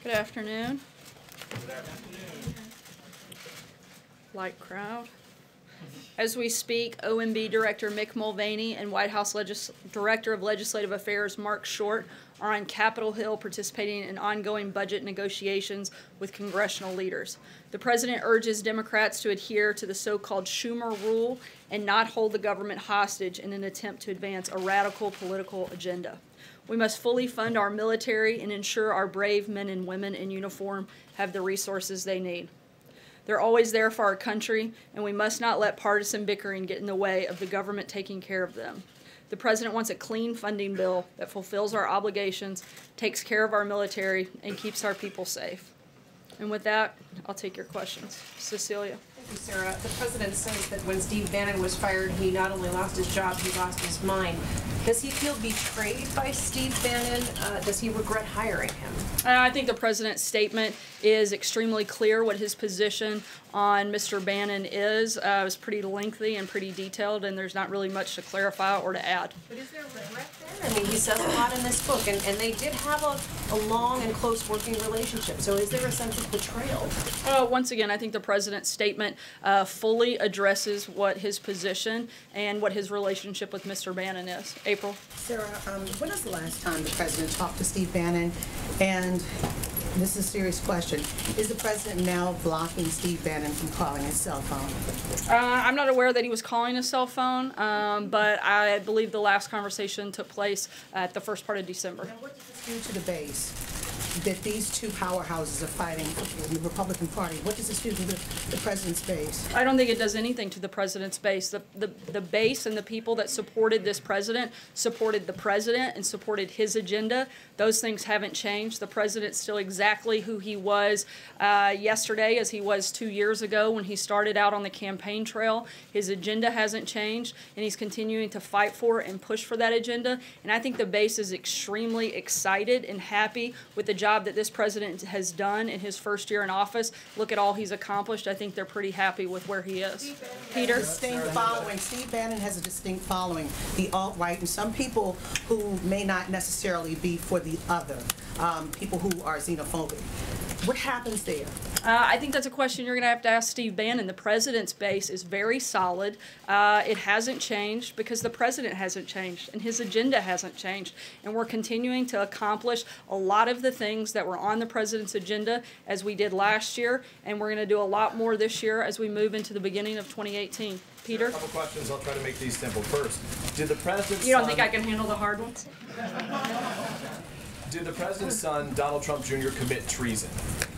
Good afternoon. Light crowd. As we speak, OMB Director Mick Mulvaney and White House Director of Legislative Affairs Mark Short are on Capitol Hill participating in ongoing budget negotiations with congressional leaders. The President urges Democrats to adhere to the so-called Schumer Rule and not hold the government hostage in an attempt to advance a radical political agenda. We must fully fund our military and ensure our brave men and women in uniform have the resources they need. They're always there for our country, and we must not let partisan bickering get in the way of the government taking care of them. The President wants a clean funding bill that fulfills our obligations, takes care of our military, and keeps our people safe. And with that, I'll take your questions. Cecilia. Thank you, Sarah. The President says that when Steve Bannon was fired, he not only lost his job, he lost his mind. Does he feel betrayed by Steve Bannon? Does he regret hiring him? I think the President's statement is extremely clear what his position on Mr. Bannon is. It was pretty lengthy and pretty detailed, and there's not really much to clarify or to add. But is there regret there? I mean, he says a lot in this book, and they did have a long and close working relationship. So is there a sense of betrayal? Once again, I think the President's statement fully addresses what his position and what his relationship with Mr. Bannon is. April? Sarah, when was the last time the President talked to Steve Bannon? And this is a serious question. Is the President now blocking Steve Bannon from calling his cell phone? I'm not aware that he was calling his cell phone, but I believe the last conversation took place at the first part of December. Now, what does this do to the base that these two powerhouses are fighting in the Republican Party? What does this do to the President's base? I don't think it does anything to the President's base. The base and the people that supported this President supported the President and supported his agenda. Those things haven't changed. The President's still exactly who he was yesterday as he was 2 years ago when he started out on the campaign trail. His agenda hasn't changed, and he's continuing to fight for and push for that agenda. And I think the base is extremely excited and happy with the job that this President has done in his first year in office. Look at all he's accomplished. I think they're pretty happy with where he is. Peter? Steve Bannon has a distinct following, the alt-right, and some people who may not necessarily be for the other, people who are xenophobic. What happens there? I think that's a question you're going to ask Steve Bannon. The President's base is very solid. It hasn't changed because the President hasn't changed and his agenda hasn't changed. And we're continuing to accomplish a lot of the things that were on the President's agenda as we did last year, and we're going to do a lot more this year as we move into the beginning of 2018. Peter? A couple questions. I'll try to make these simple. First, did the President's You don't think I can handle the hard ones? Did the President's son, Donald Trump Jr., commit treason?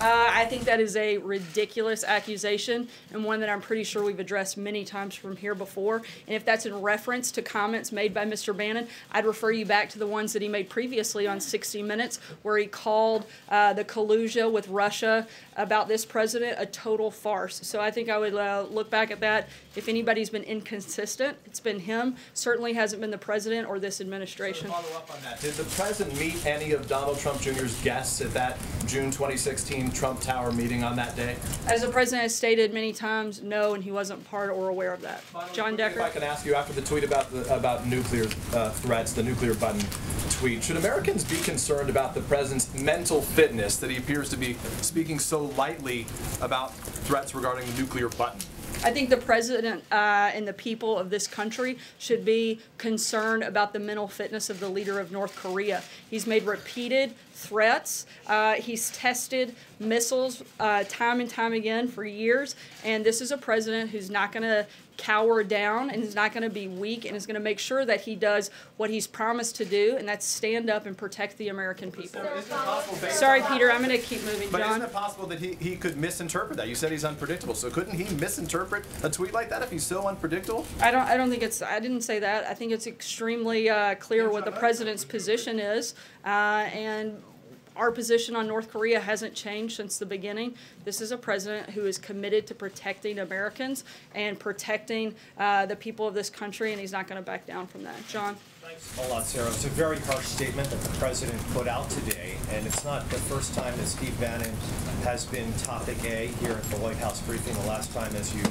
I think that is a ridiculous accusation and one that I'm pretty sure we've addressed many times from here before. And if that's in reference to comments made by Mr. Bannon, I'd refer you back to the ones that he made previously on 60 Minutes where he called the collusion with Russia about this president a total farce. So I think I would look back at that. If anybody's been inconsistent, it's been him. Certainly hasn't been the president or this administration. So to follow up on that, did the President meet any of Donald Trump Jr.'s guests at that June 2016 Trump Tower meeting on that day? As the President has stated many times, no, and he wasn't part or aware of that. John Decker? If I can ask you, after the tweet about nuclear threats, the nuclear button tweet, should Americans be concerned about the President's mental fitness that he appears to be speaking so lightly about threats regarding the nuclear button? I think the President and the people of this country should be concerned about the mental fitness of the leader of North Korea. He's made repeated threats. He's tested missiles time and time again for years. And this is a president who's not going to cower down and is not going to be weak and is going to make sure that he does what he's promised to do, and that's stand up and protect the American people. Sorry, Peter, I'm going to keep moving. But John? isn't it possible that he could misinterpret that? You said he's unpredictable, so couldn't he misinterpret a tweet like that if he's so unpredictable? I don't think it's, I didn't say that. I think it's extremely clear what the President's position is, and our position on North Korea hasn't changed since the beginning. This is a president who is committed to protecting Americans and protecting the people of this country, and he's not going to back down from that. John? Thanks a lot, Sarah. It's a very harsh statement that the President put out today, and it's not the first time that Steve Bannon has been topic A here at the White House briefing. The last time, as you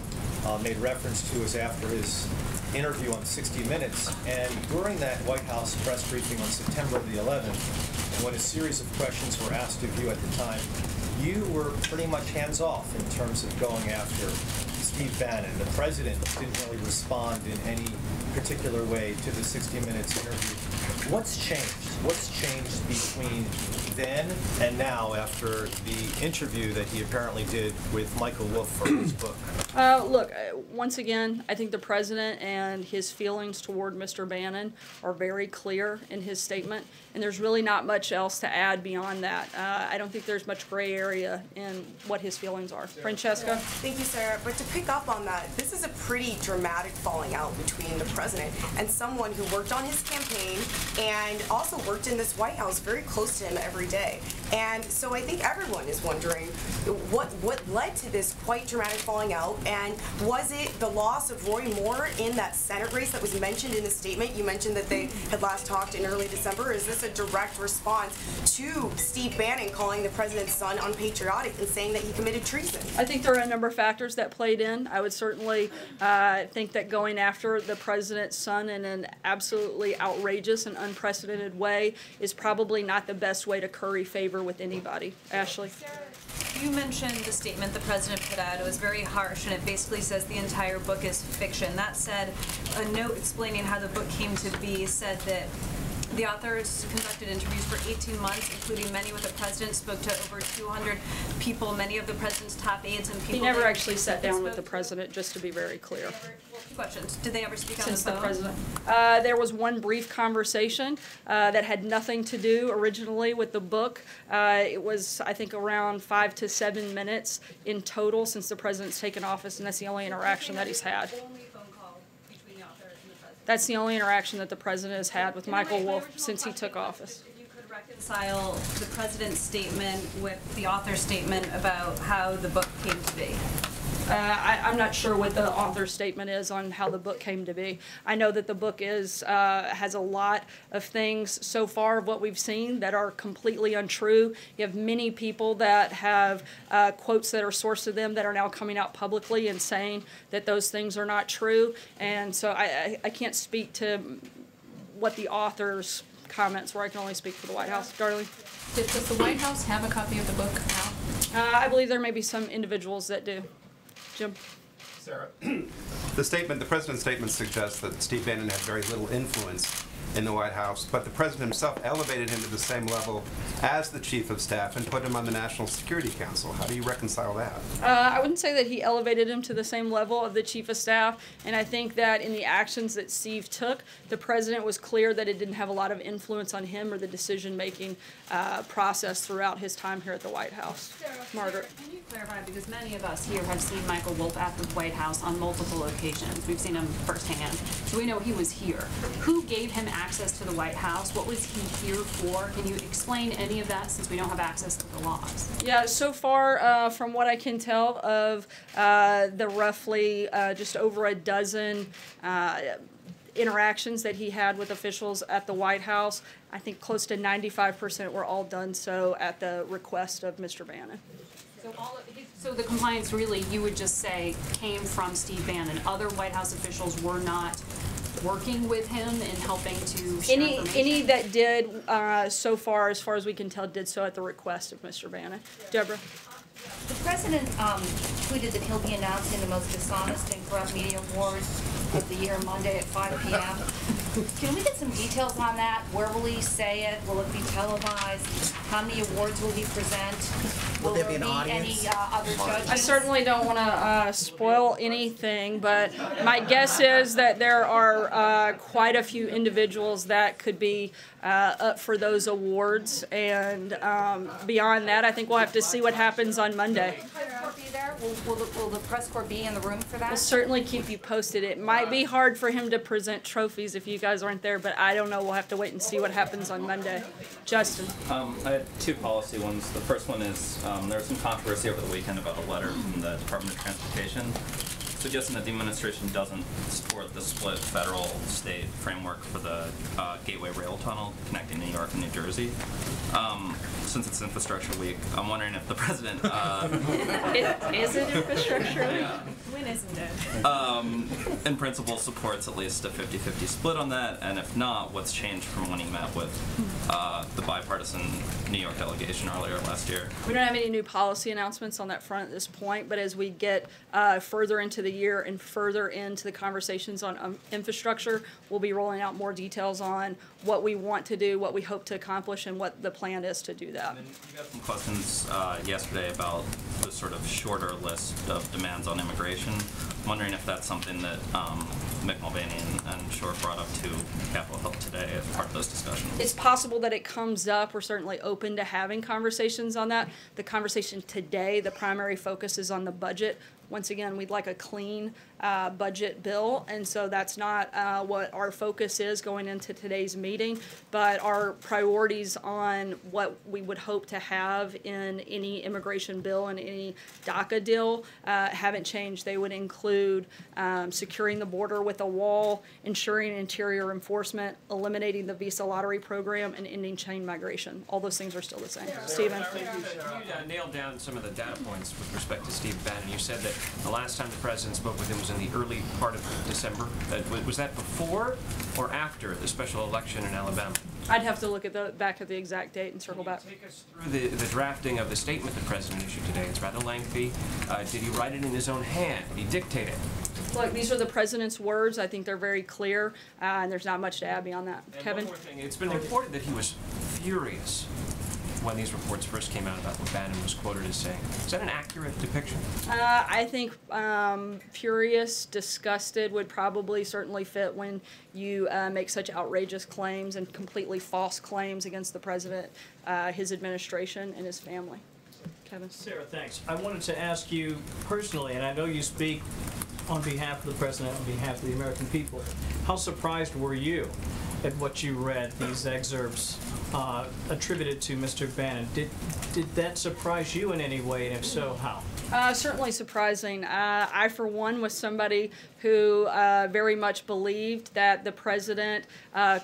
made reference to, was after his interview on 60 Minutes. And during that White House press briefing on September the 11th, when a series of questions were asked of you at the time, you were pretty much hands-off in terms of going after Steve Bannon. The president didn't really respond in any particular way to the 60 Minutes interview. What's changed? What's changed between then and now after the interview that he apparently did with Michael Wolff for his book? Look, once again, I think the president and his feelings toward Mr. Bannon are very clear in his statement, and there's really not much else to add beyond that. I don't think there's much gray area in what his feelings are. Francesca? Thank you, Sarah. But to pick up on that, this is a pretty dramatic falling out between the president and someone who worked on his campaign and also worked in this White House very close to him every day. And so I think everyone is wondering what led to this quite dramatic falling out, and was it the loss of Roy Moore in that Senate race that was mentioned in the statement? You mentioned that they had last talked in early December. Is this a direct response to Steve Bannon calling the president's son unpatriotic and saying that he committed treason? I think there are a number of factors that played in. I would certainly think that going after the president's son in an absolutely outrageous and unprecedented way is probably not the best way to curry favor with anybody. Ashley? You mentioned the statement the president put out. It was very harsh, and it basically says the entire book is fiction. That said, a note explaining how the book came to be said that the authors conducted interviews for 18 months, including many with the president, spoke to over 200 people, many of the president's top aides and people. He never actually sat down with the president, just to be very clear. Well, two questions. Did they ever speak on Since the the phone? president. There was one brief conversation that had nothing to do originally with the book. It was, I think, around 5 to 7 minutes in total since the president's taken office, and that's the only interaction that he's had. Only phone call between the author and the president. That's the only interaction that the president has had with Michael Wolff since he took office. If you could reconcile the president's statement with the author's statement about how the book came to be. I'm not sure what the author's statement is on how the book came to be. I know that the book is has a lot of things so far of what we've seen that are completely untrue. You have many people that have quotes that are sourced to them that are now coming out publicly and saying that those things are not true. And so I can't speak to what the author's comments were. I can only speak for the White House. Darlene? Does the White House have a copy of the book now? I believe there may be some individuals that do. Jim? Sarah, the president's statement suggests that Steve Bannon had very little influence in the White House, but the president himself elevated him to the same level as the chief of staff and put him on the National Security Council. How do you reconcile that? I wouldn't say that he elevated him to the same level of the chief of staff, and I think that in the actions that Steve took, the president was clear that it didn't have a lot of influence on him or the decision-making process throughout his time here at the White House. Margaret? Can you clarify, because many of us here have seen Michael Wolff at the White House on multiple occasions. We've seen him firsthand, so we know he was here. Who gave him access to the White House? What was he here for? Can you explain any of that, since we don't have access to the laws? Yeah, so far, from what I can tell of the roughly just over a dozen interactions that he had with officials at the White House, I think close to 95% were all done so at the request of Mr. Bannon. So the compliance really, you would just say, came from Steve Bannon. Other White House officials were not working with him and helping to share information? Any that did so far, as far as we can tell, did so at the request of Mr. Bannon. Deborah? The president tweeted that he'll be announcing the most dishonest and corrupt media awards of the year Monday at 5 p.m. Can we get some details on that? Where will he say it? Will it be televised? How many awards will he present? Will there be an audience? Any other judges? I certainly don't want to spoil anything, but my guess is that there are quite a few individuals that could be up for those awards, and beyond that, I think we'll have to see what happens on Monday. Will the press corps be in the room for that? We'll certainly keep you posted. It might be hard for him to present trophies if you guys aren't there, but I don't know. We'll have to wait and see what happens on Monday. Justin? I had two policy ones. The first one is there was some controversy over the weekend about a letter from the Department of Transportation suggesting that the administration doesn't support the split federal-state framework for the Gateway Rail Tunnel connecting New York and New Jersey. Since it's Infrastructure Week, I'm wondering if the president... Is it infrastructure? Yeah. When isn't it? In principle, supports at least a 50-50 split on that, and if not, what's changed from when he met with the bipartisan New York delegation earlier last year? We don't have any new policy announcements on that front at this point, but as we get further into the year and further into the conversations on infrastructure, we'll be rolling out more details on what we want to do, what we hope to accomplish, and what the plan is to do that. And then you got some questions yesterday about the sort of shorter list of demands on immigration. I'm wondering if that's something that Mick Mulvaney and Short brought up to Capitol Hill today as part of those discussions. It's possible that it comes up. We're certainly open to having conversations on that. The conversation today, the primary focus is on the budget. Once again, we'd like a clean budget bill, and so that's not what our focus is going into today's meeting, but our priorities on what we would hope to have in any immigration bill and any DACA deal haven't changed. They would include securing the border with a wall, ensuring interior enforcement, eliminating the visa lottery program, and ending chain migration. All those things are still the same. Stephen? You nailed down some of the data points with respect to Steve Bannon. You said that the last time the president spoke with him was in the early part of December. Was that before or after the special election in Alabama? I'd have to look at back at the exact date and circle back. Take us through the drafting of the statement the president issued today. It's rather lengthy. Did he write it in his own hand? Did he dictate it? Look, these are the president's words. I think they're very clear, and there's not much to add beyond that. And Kevin? one more thing. It's been reported that he was furious when these reports first came out about what Bannon was quoted as saying. Is that an accurate depiction? I think furious, disgusted would probably certainly fit when you make such outrageous claims and completely false claims against the president, his administration, and his family. Kevin? Sarah, thanks. I wanted to ask you personally, and I know you speak on behalf of the president, on behalf of the American people, how surprised were you at what you read, these excerpts attributed to Mr. Bannon? Did that surprise you in any way, and if so, how? Certainly surprising. I, for one, was somebody who very much believed that the president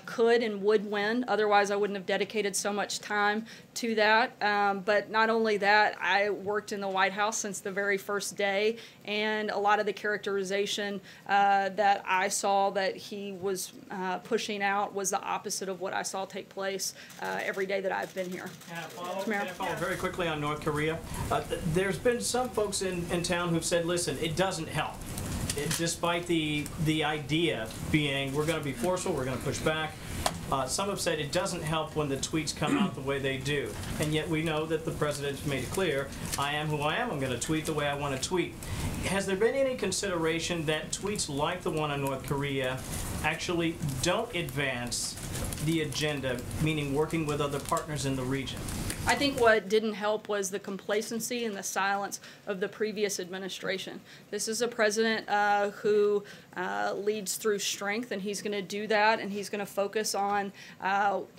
could and would win. Otherwise, I wouldn't have dedicated so much time to that. But not only that, I worked in the White House since the very first day, and a lot of the characterization that I saw that he was pushing out was the opposite of what I saw take place every day that I've been here. Can I follow very quickly on North Korea? There's been some folks in town who've said, listen, it doesn't help. Despite the idea being we're going to be forceful, we're going to push back, some have said it doesn't help when the tweets come out the way they do. And yet we know that the president's made it clear, I am who I am, I'm going to tweet the way I want to tweet. Has there been any consideration that tweets like the one on North Korea actually don't advance the agenda, meaning working with other partners in the region? I think what didn't help was the complacency and the silence of the previous administration. This is a president who leads through strength, and he's going to do that, and he's going to focus on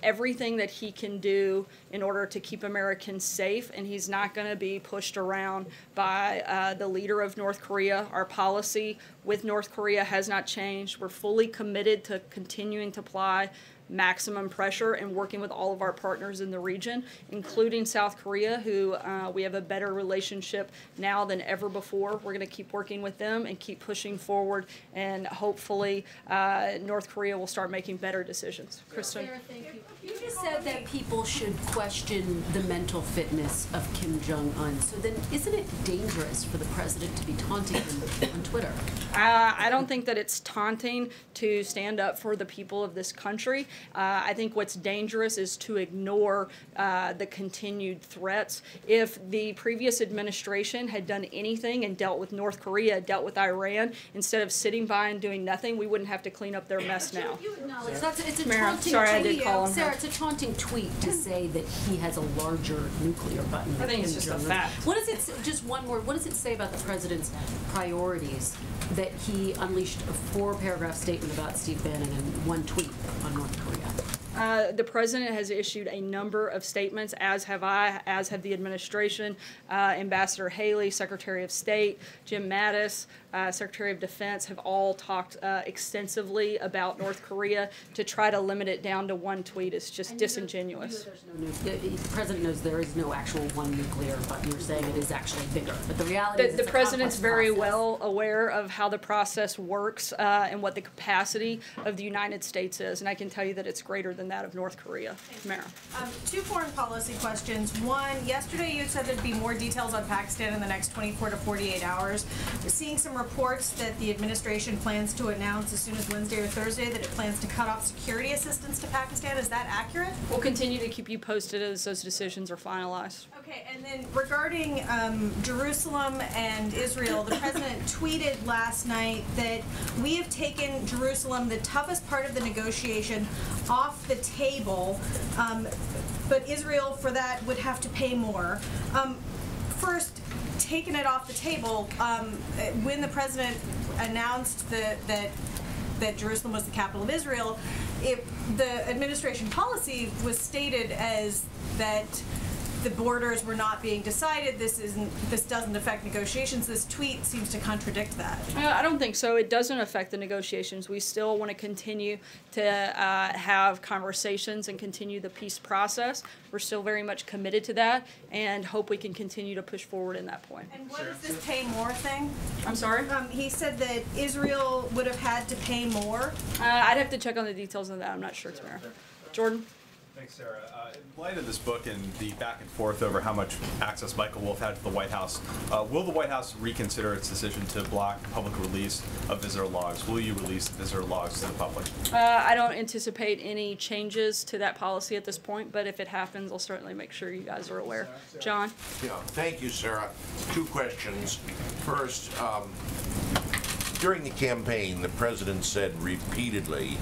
everything that he can do in order to keep Americans safe, and he's not going to be pushed around by the leader of North Korea. Our policy with North Korea has not changed. We're fully committed to continuing to apply maximum pressure and working with all of our partners in the region, including South Korea, who we have a better relationship now than ever before. We're going to keep working with them and keep pushing forward, and hopefully North Korea will start making better decisions. Kristen? Sarah, thank you. You just said that people should question the mental fitness of Kim Jong-un. So then isn't it dangerous for the president to be taunting him on Twitter? I don't think that it's taunting to stand up for the people of this country. I think what's dangerous is to ignore the continued threats. If the previous administration had done anything and dealt with North Korea, dealt with Iran, instead of sitting by and doing nothing, we wouldn't have to clean up their mess now. You acknowledge it's a Mara, taunting sorry, I tweet. did call him Sarah, it's a taunting tweet to say that he has a larger nuclear button. I think it's just a fact. What does it? Just one word. What does it say about the president's priorities that he unleashed a 4-paragraph statement about Steve Bannon and one tweet on North Korea? The president has issued a number of statements, as have I, as have the administration. Ambassador Haley, Secretary of State, Jim Mattis, Secretary of Defense have all talked extensively about North Korea. To try to limit it down to one tweet is just disingenuous. The president knows there is no actual one nuclear, but you're saying it is actually bigger. But the reality is The it's a president's complex very process. well aware of how the process works and what the capacity of the United States is, and I can tell you that it's greater than that of North Korea. Mara. Two foreign policy questions. One, yesterday you said there'd be more details on Pakistan in the next 24 to 48 hours. We're seeing some reports that the administration plans to announce as soon as Wednesday or Thursday that it plans to cut off security assistance to Pakistan. Is that accurate? We'll continue to keep you posted as those decisions are finalized. Okay, and then regarding Jerusalem and Israel, the president tweeted last night that we have taken Jerusalem, the toughest part of the negotiation, off the table, but Israel for that would have to pay more. First, taking it off the table, when the president announced that Jerusalem was the capital of Israel, the administration policy was stated as that the borders were not being decided. This doesn't affect negotiations. This tweet seems to contradict that. I don't think so. It doesn't affect the negotiations. We still want to continue to have conversations and continue the peace process. We're still very much committed to that and hope we can continue to push forward in that point. And what is this pay more thing? I'm sorry? He said that Israel would have had to pay more. I'd have to check on the details of that. I'm not sure, Tamara. Jordan? Thanks, Sarah. In light of this book and the back and forth over how much access Michael Wolff had to the White House, will the White House reconsider its decision to block public release of visitor logs? Will you release visitor logs to the public? I don't anticipate any changes to that policy at this point, but if it happens, I'll certainly make sure you guys are aware. John? Yeah, thank you, Sarah. Two questions. First, during the campaign, the president said repeatedly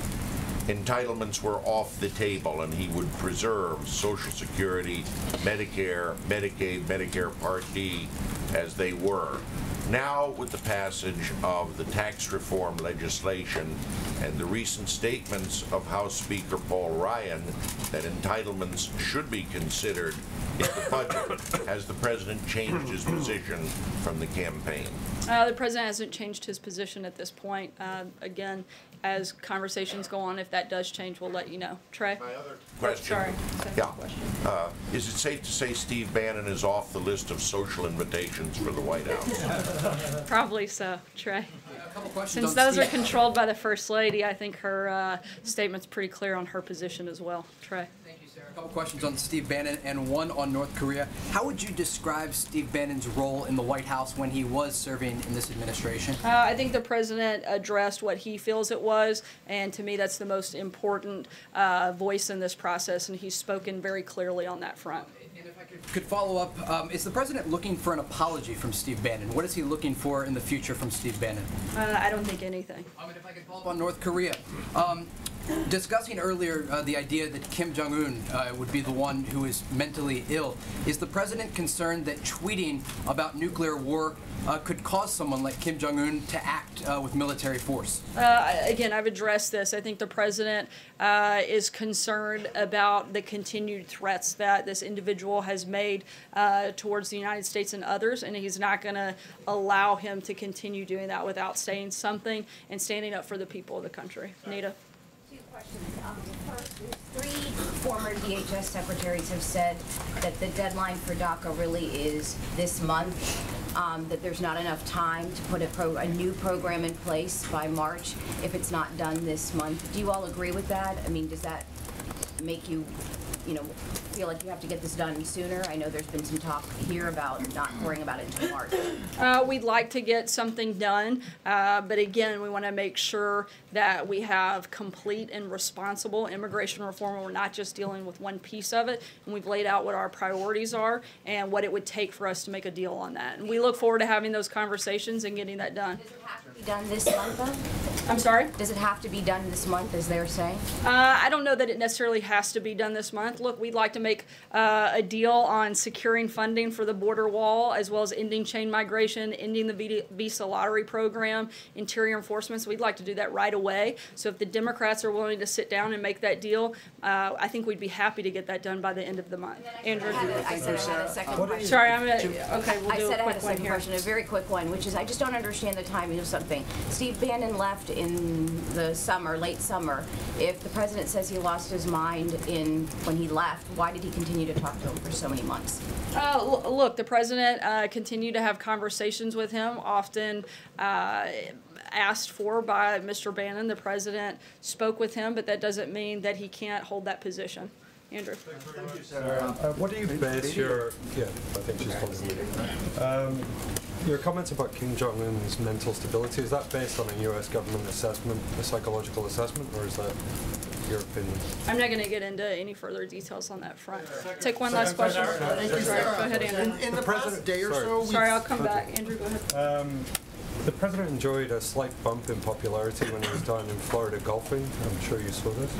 entitlements were off the table and he would preserve Social Security, Medicare, Medicaid, Medicare Part D as they were. Now, with the passage of the tax reform legislation and the recent statements of House Speaker Paul Ryan that entitlements should be considered in the budget, has the president changed his position from the campaign? The president hasn't changed his position at this point. Again, as conversations go on, if that does change, we'll let you know. Trey? My other question. Sorry. Yeah. Is it safe to say Steve Bannon is off the list of social invitations for the White House? Probably so, Trey. A couple questions Since on those are Steve. controlled by the First Lady, I think her statement's pretty clear on her position as well. Trey? Thank you, Sarah. A couple questions on Steve Bannon and one on North Korea. How would you describe Steve Bannon's role in the White House when he was serving in this administration? I think the president addressed what he feels it was, and to me that's the most important voice in this process, and he's spoken very clearly on that front. And if I could follow up, is the president looking for an apology from Steve Bannon? What is he looking for in the future from Steve Bannon? I don't think anything. And if I could follow up on North Korea. Discussing earlier the idea that Kim Jong-un would be the one who is mentally ill, is the president concerned that tweeting about nuclear war could cause someone like Kim Jong-un to act with military force? Again, I've addressed this. I think the president is concerned about the continued threats that this individual has made towards the United States and others, and he's not going to allow him to continue doing that without saying something and standing up for the people of the country. Nita? First, three former DHS secretaries have said that the deadline for DACA really is this month, that there's not enough time to put a new program in place by March if it's not done this month. Do you all agree with that? I mean, does that make you, feel like you have to get this done sooner? I know there's been some talk here about not worrying about it until March. We'd like to get something done, but again, we want to make sure that we have complete and responsible immigration reform. We're not just dealing with one piece of it, and we've laid out what our priorities are and what it would take for us to make a deal on that. And we look forward to having those conversations and getting that done. Does it have to Be done this month, though? I'm sorry? Does it have to be done this month, as they're saying? I don't know that it necessarily has to be done this month. Look, we'd like to make a deal on securing funding for the border wall, as well as ending chain migration, ending the visa lottery program, interior enforcement. So we'd like to do that right away. So if the Democrats are willing to sit down and make that deal, I think we'd be happy to get that done by the end of the month. Andrew? I said I had a second question. Sorry, okay, we'll I do said a I had quick a one second here. question, a very quick one, which is I just don't understand the timing of something. Steve Bannon left in the summer, late summer. If the president says he lost his mind when he left, why did he continue to talk to him for so many months? Look, the president continued to have conversations with him, often asked for by Mr. Bannon. The president spoke with him, but that doesn't mean that he can't hold that position. Andrew. Thank you, Sarah. What do you base your... Yeah, I think she's calling me. Your comments about Kim Jong-un's mental stability, is that based on a U.S. government assessment, a psychological assessment, or is that your opinion? I'm not going to get into any further details on that front. Take one last question. Thank you, Sorry, Sarah. go ahead, Andrew. In the past day or so... Sorry, I'll come back. Andrew, go ahead. The president enjoyed a slight bump in popularity when he was down in Florida golfing. I'm sure you saw this.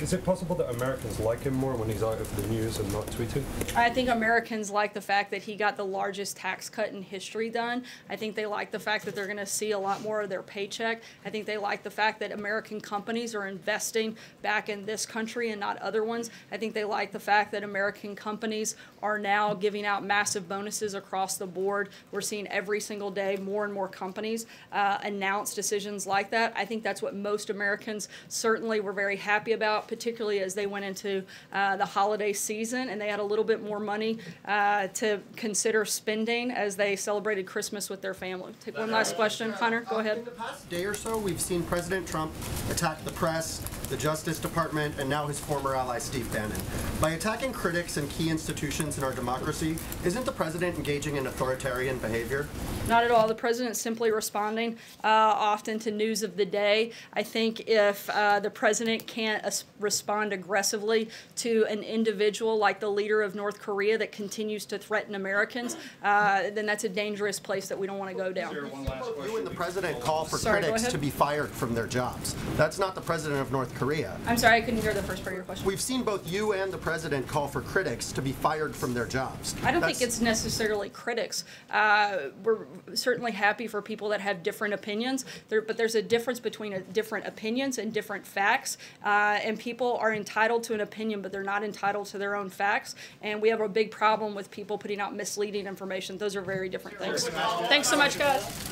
Is it possible that Americans like him more when he's out of the news and not tweeting? I think Americans like the fact that he got the largest tax cut in history done. I think they like the fact that they're going to see a lot more of their paycheck. I think they like the fact that American companies are investing back in this country and not other ones. I think they like the fact that American companies are now giving out massive bonuses across the board. We're seeing every single day more and more companies announce decisions like that. I think that's what most Americans certainly were very happy about, particularly as they went into the holiday season and they had a little bit more money to consider spending as they celebrated Christmas with their family. Take one last question. Hunter, go ahead. In the past day or so, we've seen President Trump attack the press, the Justice Department, and now his former ally, Steve Bannon. By attacking critics and key institutions in our democracy, isn't the president engaging in authoritarian behavior? Not at all. The president's simply responding often to news of the day. I think if the president can't respond aggressively to an individual like the leader of North Korea that continues to threaten Americans, then that's a dangerous place that we don't want to go down. You and the president call for Sorry, critics to be fired from their jobs. That's not the president of North Korea. I'm sorry, I couldn't hear the first part of your question. We've seen both you and the president call for critics to be fired from their jobs. I don't think it's necessarily critics. We're certainly happy for people that have different opinions, but there's a difference between different opinions and different facts, and people are entitled to an opinion, but they're not entitled to their own facts, and we have a big problem with people putting out misleading information. Those are very different things. Thanks so much, guys.